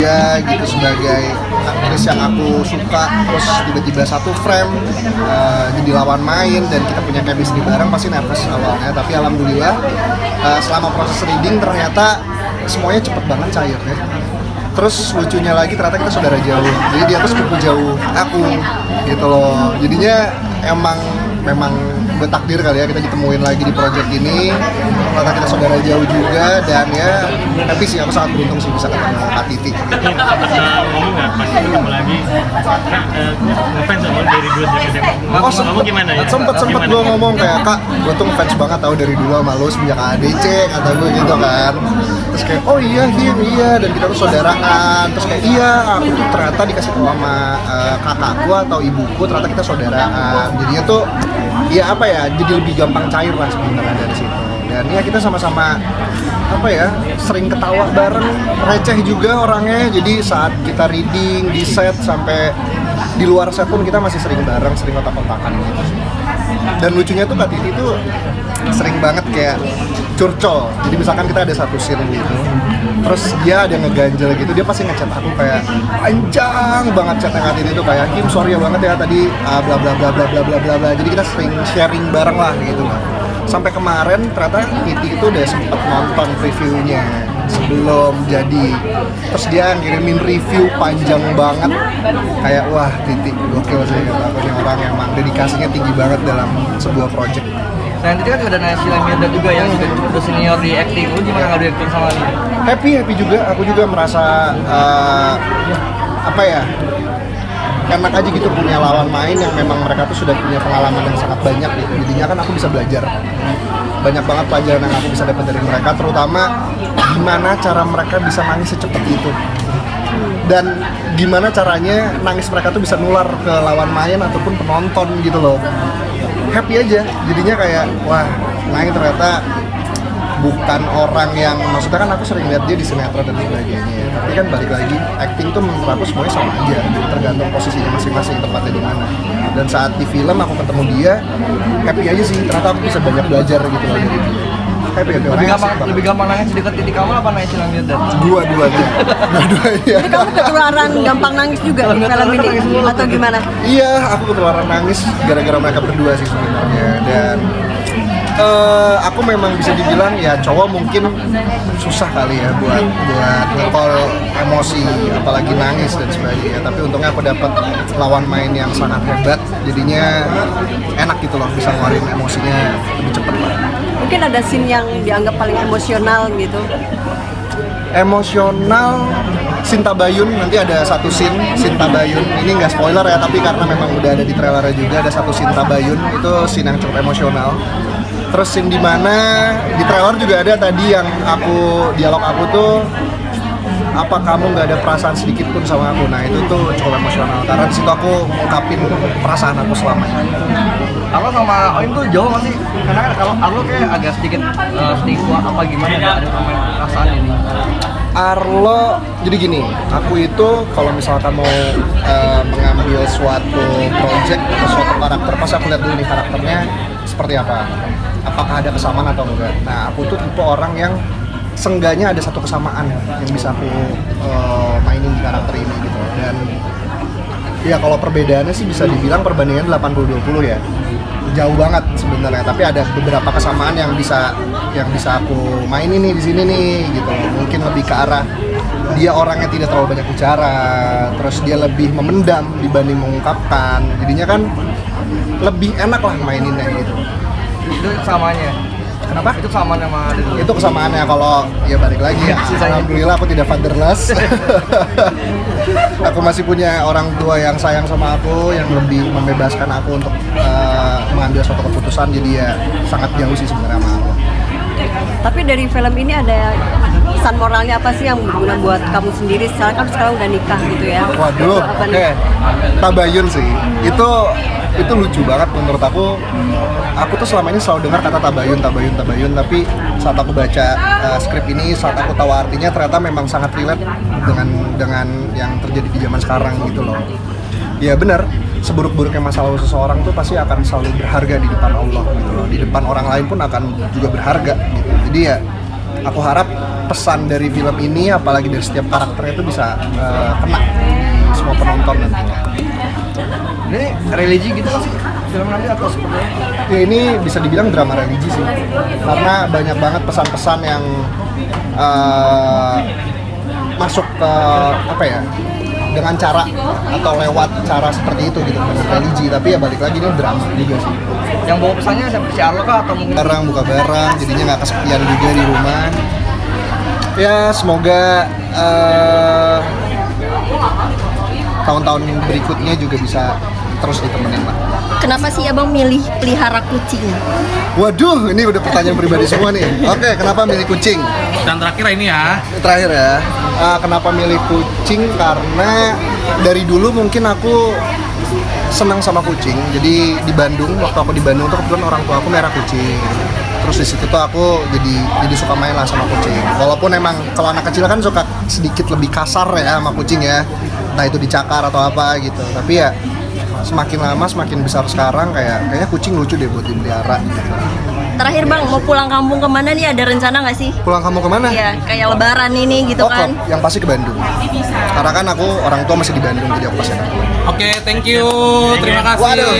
dia gitu sebagai aktris yang aku suka, terus tiba-tiba satu frame jadi lawan main dan kita punya chemistry bareng, pasti nervous awalnya. Tapi alhamdulillah selama proses reading ternyata semuanya cepet banget cairnya. Terus lucunya lagi ternyata kita saudara jauh, jadi dia tuh sepupu jauh aku gitu loh. Jadinya memang bertakdir kali ya kita ditemuin lagi di project ini, ternyata kita saudara jauh juga. Dan ya happy sih, aku sangat beruntung sih bisa ketemu Kak Titi gitu. Ngomong nggak pas ketemu lagi, Kak, ngefans sama dari dulu kamu gimana ya? Sempet gue ngomong kayak, Kak, gue tuh ngefans banget tau dari dulu sama lu semenjak ADC kata gue gitu kan. Terus kayak, oh iya Him, iya, dan kita tuh saudaraan. Terus kayak, iya, aku tuh ternyata dikasih tau sama kakakku atau ibuku, ternyata kita saudaraan. Jadinya tuh, ya apa ya, jadi lebih gampang cair lah sebenarnya dari situ. Dan ya kita sama-sama apa ya, sering ketawa bareng, receh juga orangnya. Jadi saat kita reading di set sampai di luar set pun kita masih sering bareng, sering otak-otakan gitu. Dan lucunya tuh Kak Titi tuh sering banget kayak curcol. Jadi misalkan kita ada satu scene gitu, terus dia ada ngeganjel gitu, dia pasti ngechat aku kayak panjang banget chatnya Kak Titi tuh kayak, Kim sorry ya banget ya tadi bla bla bla bla bla bla bla bla. Jadi kita sering sharing bareng lah gitu lah. Sampai kemarin ternyata Titi itu udah sempet nonton previewnya sebelum jadi, terus dia ngirimin review panjang banget kayak wah Titi gokil sih kata aku, nih orang yang emang dedikasinya tinggi banget dalam sebuah project. Selain itu kan juga ada Naysila Mirdad juga yang juga udah senior di acting. Lu gimana ngadu acting sama dia? Happy juga, aku juga merasa apa ya, enak aja gitu punya lawan main yang memang mereka tuh sudah punya pengalaman yang sangat banyak gitu. Jadinya kan aku bisa belajar banyak banget pelajaran yang aku bisa dapat dari mereka, terutama gimana cara mereka bisa nangis secepat itu dan gimana caranya nangis mereka tuh bisa nular ke lawan main ataupun penonton gitu loh. Happy aja, jadinya kayak wah, nah ini ternyata bukan orang yang, maksudnya kan aku sering lihat dia di sinetron dan sebagainya, tapi kan balik lagi acting tuh menurut aku semuanya sama aja, tergantung posisinya masing-masing tempatnya di mana. Dan saat di film aku ketemu dia, happy aja sih, ternyata aku bisa banyak belajar gitu loh dari dia. Happy Lebih gampang nangis di dekat Titi kamu apa Naysila Mirdad? Dua-duanya. Jadi kamu ketularan gampang nangis juga di film ini atau gimana? Iya, aku ketularan nangis gara-gara mereka berdua sih sebenarnya. Dan aku memang bisa dibilang ya cowok mungkin susah kali ya buat nge-call emosi, apalagi nangis dan sebagainya. Tapi untungnya aku dapat lawan main yang sangat hebat, jadinya enak gitu loh, bisa ngeluarin emosinya lebih cepet lah. Mungkin ada scene yang dianggap paling emosional gitu. Emosional, Sinta Bayun, nanti ada satu scene Sinta Bayun, ini nggak spoiler ya, tapi karena memang udah ada di trailernya juga, ada satu Sinta Bayun, itu scene yang cukup emosional. Terus scene dimana di trailer juga ada tadi yang dialog aku tuh, apa kamu nggak ada perasaan sedikit pun sama aku. Nah itu tuh cukup emosional karena di situ aku ngungkapin perasaan aku selama ini. Arlo sama Oim tuh jauh nggak sih? Karena kan kalau Arlo kayak agak sedikit tua apa gimana, nggak ada perasaan ini. Arlo, jadi gini, aku itu kalau misalkan mau mengambil suatu project atau suatu karakter, pasti aku lihat dulu nih karakternya seperti apa, apakah ada kesamaan atau enggak. Nah aku tuh tipe orang yang seenggaknya ada satu kesamaan yang bisa aku mainin di karakter ini gitu. Dan ya kalau perbedaannya sih bisa dibilang perbandingan 80-20 ya, jauh banget sebenarnya, tapi ada beberapa kesamaan yang bisa aku mainin nih di sini nih gitu. Mungkin lebih ke arah dia orangnya tidak terlalu banyak bicara, terus dia lebih memendam dibanding mengungkapkan, jadinya kan lebih enak lah maininnya gitu. Itu samanya. Kenapa? Itu kesamaan sama Dede. Itu kesamaannya. Kalau ya balik lagi ya, alhamdulillah aku tidak fatherless. Aku masih punya orang tua yang sayang sama aku, yang lebih membebaskan aku untuk mengambil suatu keputusan. Jadi ya sangat jauh sih sebenarnya sama aku. Tapi dari film ini ada pesan moralnya apa sih yang berguna buat kamu sendiri? Sekarang udah nikah gitu ya. Waduh, oke. Tabayun sih. Itu lucu banget menurut aku. Aku tuh selama ini selalu dengar kata tabayun, tapi saat aku baca skrip ini, saat aku tahu artinya, ternyata memang sangat relate dengan yang terjadi di zaman sekarang gitu loh. Ya benar, seburuk-buruknya masa lalu seseorang tuh pasti akan selalu berharga di depan Allah gitu loh. Di depan orang lain pun akan juga berharga gitu. Jadi ya aku harap pesan dari film ini, apalagi dari setiap karakternya itu bisa kena di semua penonton nantinya. Ini religi gitu kan sih film nanti atau seperti apa? Ya ini bisa dibilang drama religi sih, karena banyak banget pesan-pesan yang masuk ke apa ya, dengan cara atau lewat cara seperti itu gitu, bukan religi, tapi ya balik lagi ini drama juga sih. Yang bawa pesannya siapa si Arlo kah atau mungkin Barang buka barang, jadinya nggak kesepian juga di rumah. Ya semoga tahun-tahun berikutnya juga bisa terus ditemenin lah. Kenapa sih abang milih pelihara kucing? Waduh, ini udah pertanyaan pribadi semua nih. Oke, kenapa milih kucing? Dan terakhir ini ya, Terakhir ya, kenapa milih kucing? Karena dari dulu mungkin aku senang sama kucing. Jadi di Bandung, waktu aku di Bandung tuh kebetulan orang tua aku merah kucing. Terus di situ tuh aku jadi suka main lah sama kucing. Walaupun emang kalau anak kecil kan suka sedikit lebih kasar ya sama kucing ya, entah itu dicakar atau apa gitu. Tapi ya semakin lama semakin besar sekarang kayaknya kucing lucu deh buat dipelihara gitu. Terakhir bang, mau pulang kampung kemana nih? Ada rencana nggak sih? Pulang kamu kemana? Iya, kayak lebaran ini gitu kan. Yang pasti ke Bandung. Karena kan aku orang tua masih di Bandung, jadi aku pasti akan. oke, thank you, terima kasih. Waduh.